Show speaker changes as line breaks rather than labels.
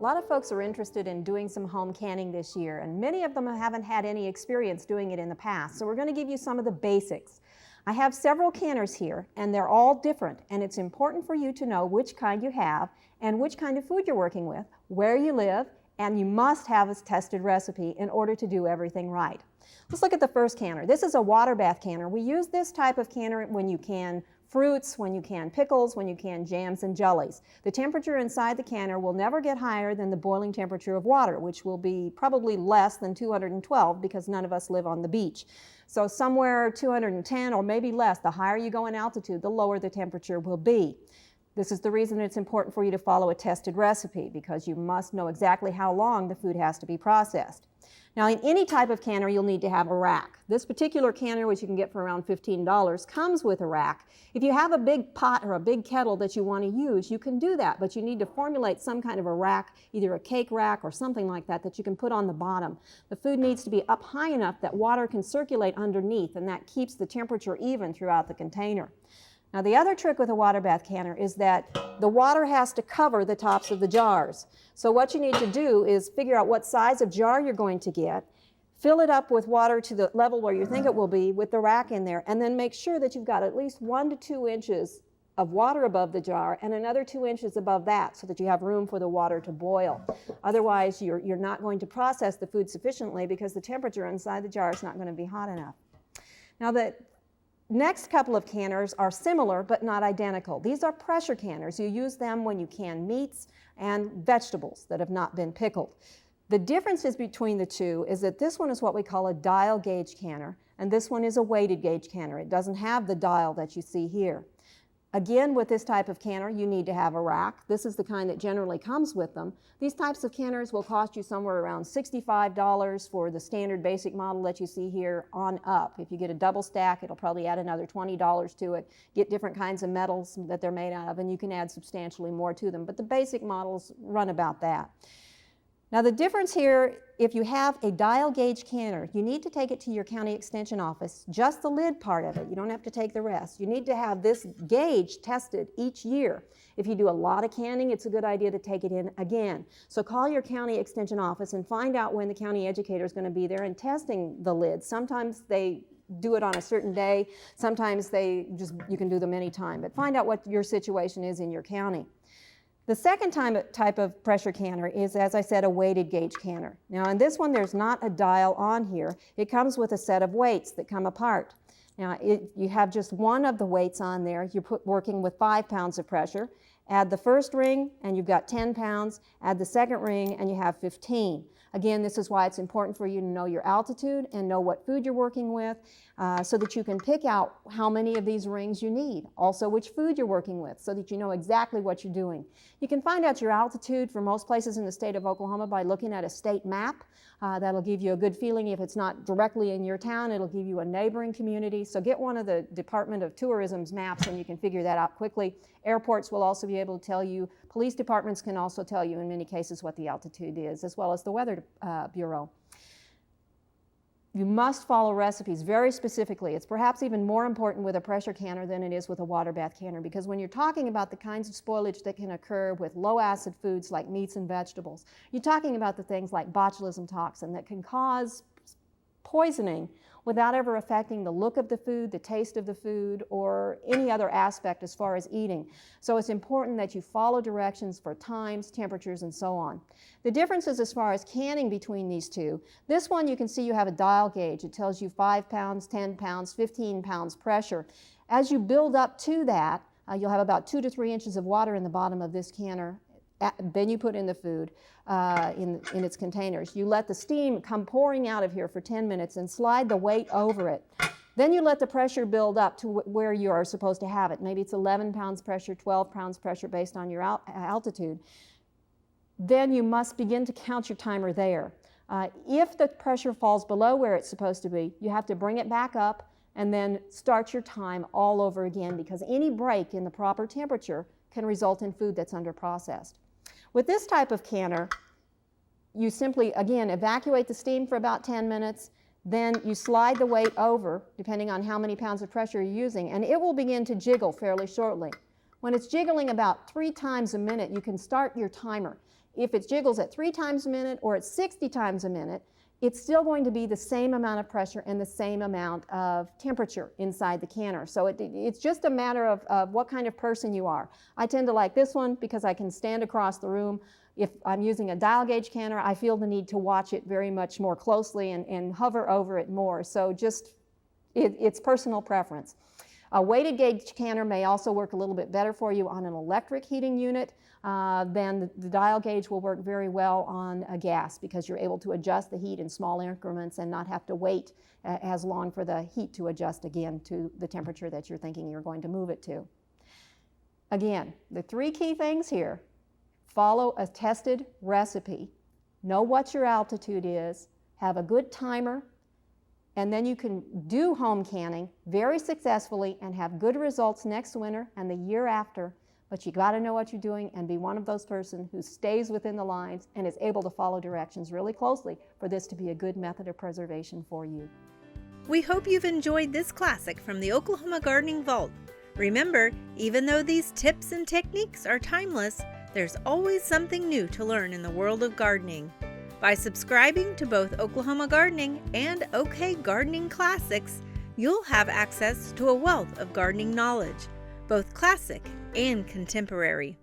lot of folks are interested in doing some home canning this year, and many of them haven't had any experience doing it in the past. So we're going to give you some of the basics. I have several canners here, and they're all different, and it's important for you to know which kind you have and which kind of food you're working with, where you live, and you must have a tested recipe in order to do everything right. Let's look at the first canner. This is a water bath canner. We use this type of canner when you can fruits, when you can pickles, when you can jams and jellies. The temperature inside the canner will never get higher than the boiling temperature of water, which will be probably less than 212 because none of us live on the beach. So somewhere 210 or maybe less, the higher you go in altitude, the lower the temperature will be. This is the reason it's important for you to follow a tested recipe, because you must know exactly how long the food has to be processed. Now, in any type of canner, you'll need to have a rack. This particular canner, which you can get for around $15, comes with a rack. If you have a big pot or a big kettle that you want to use, you can do that, but you need to formulate some kind of a rack, either a cake rack or something like that, that you can put on the bottom. The food needs to be up high enough that water can circulate underneath, and that keeps the temperature even throughout the container. Now, the other trick with a water bath canner is that the water has to cover the tops of the jars. So what you need to do is figure out what size of jar you're going to get, fill it up with water to the level where you think it will be with the rack in there, and then make sure that you've got at least 1 to 2 inches of water above the jar and another 2 inches above that so that you have room for the water to boil. Otherwise, you're not going to process the food sufficiently because the temperature inside the jar is not going to be hot enough. Now, the next couple of canners are similar but not identical. These are pressure canners. You use them when you can meats and vegetables that have not been pickled. The differences between the two is that this one is what we call a dial gauge canner, and this one is a weighted gauge canner. It doesn't have the dial that you see here. Again, with this type of canner, you need to have a rack. This is the kind that generally comes with them. These types of canners will cost you somewhere around $65 for the standard basic model that you see here on up. If you get a double stack, it'll probably add another $20 to it. Get different kinds of metals that they're made out of, and you can add substantially more to them. But the basic models run about that. Now, the difference here, if you have a dial gauge canner, you need to take it to your county extension office, just the lid part of it. You don't have to take the rest. You need to have this gauge tested each year. If you do a lot of canning, it's a good idea to take it in again. So call your county extension office and find out when the county educator is going to be there and testing the lid. Sometimes they do it on a certain day. Sometimes you can do them anytime. But find out what your situation is in your county. The second type of pressure canner is, as I said, a weighted gauge canner. Now, in this one, there's not a dial on here. It comes with a set of weights that come apart. Now, you have just one of the weights on there. You're working with 5 pounds of pressure. Add the first ring, and you've got 10 pounds. Add the second ring, and you have 15. Again, this is why it's important for you to know your altitude and know what food you're working with so that you can pick out how many of these rings you need. Also, which food you're working with so that you know exactly what you're doing. You can find out your altitude for most places in the state of Oklahoma by looking at a state map. That'll give you a good feeling. If it's not directly in your town, it'll give you a neighboring community. So get one of the Department of Tourism's maps and you can figure that out quickly. Airports will also be able to tell you. Police departments can also tell you in many cases what the altitude is, as well as the Weather Bureau. You must follow recipes very specifically. It's perhaps even more important with a pressure canner than it is with a water bath canner, because when you're talking about the kinds of spoilage that can occur with low acid foods like meats and vegetables, you're talking about the things like botulism toxin that can cause poisoning without ever affecting the look of the food, the taste of the food, or any other aspect as far as eating. So it's important that you follow directions for times, temperatures, and so on. The differences as far as canning between these two, this one you can see you have a dial gauge. It tells you 5 pounds, 10 pounds, 15 pounds pressure. As you build up to that, you'll have about 2 to 3 inches of water in the bottom of this canner. Then you put in the food in its containers. You let the steam come pouring out of here for 10 minutes and slide the weight over it. Then you let the pressure build up to where you are supposed to have it. Maybe it's 11 pounds pressure, 12 pounds pressure based on your altitude. Then you must begin to count your timer there. If the pressure falls below where it's supposed to be, you have to bring it back up and then start your time all over again, because any break in the proper temperature can result in food that's underprocessed. With this type of canner, you simply, again, evacuate the steam for about 10 minutes, then you slide the weight over, depending on how many pounds of pressure you're using, and it will begin to jiggle fairly shortly. When it's jiggling about 3 times a minute, you can start your timer. If it jiggles at 3 times a minute or at 60 times a minute, it's still going to be the same amount of pressure and the same amount of temperature inside the canner. So it's just a matter of what kind of person you are. I tend to like this one because I can stand across the room. If I'm using a dial gauge canner, I feel the need to watch it very much more closely and hover over it more. So just, it's personal preference. A weighted gauge canner may also work a little bit better for you on an electric heating unit. Then the dial gauge will work very well on a gas because you're able to adjust the heat in small increments and not have to wait as long for the heat to adjust again to the temperature that you're thinking you're going to move it to. Again, the 3 key things here: follow a tested recipe, know what your altitude is, have a good timer, and then you can do home canning very successfully and have good results next winter and the year after. But you got to know what you're doing and be one of those persons who stays within the lines and is able to follow directions really closely for this to be a good method of preservation for you.
We hope you've enjoyed this classic from the Oklahoma Gardening Vault. Remember, even though these tips and techniques are timeless, there's always something new to learn in the world of gardening. By subscribing to both Oklahoma Gardening and OK Gardening Classics, you'll have access to a wealth of gardening knowledge, both classic and contemporary.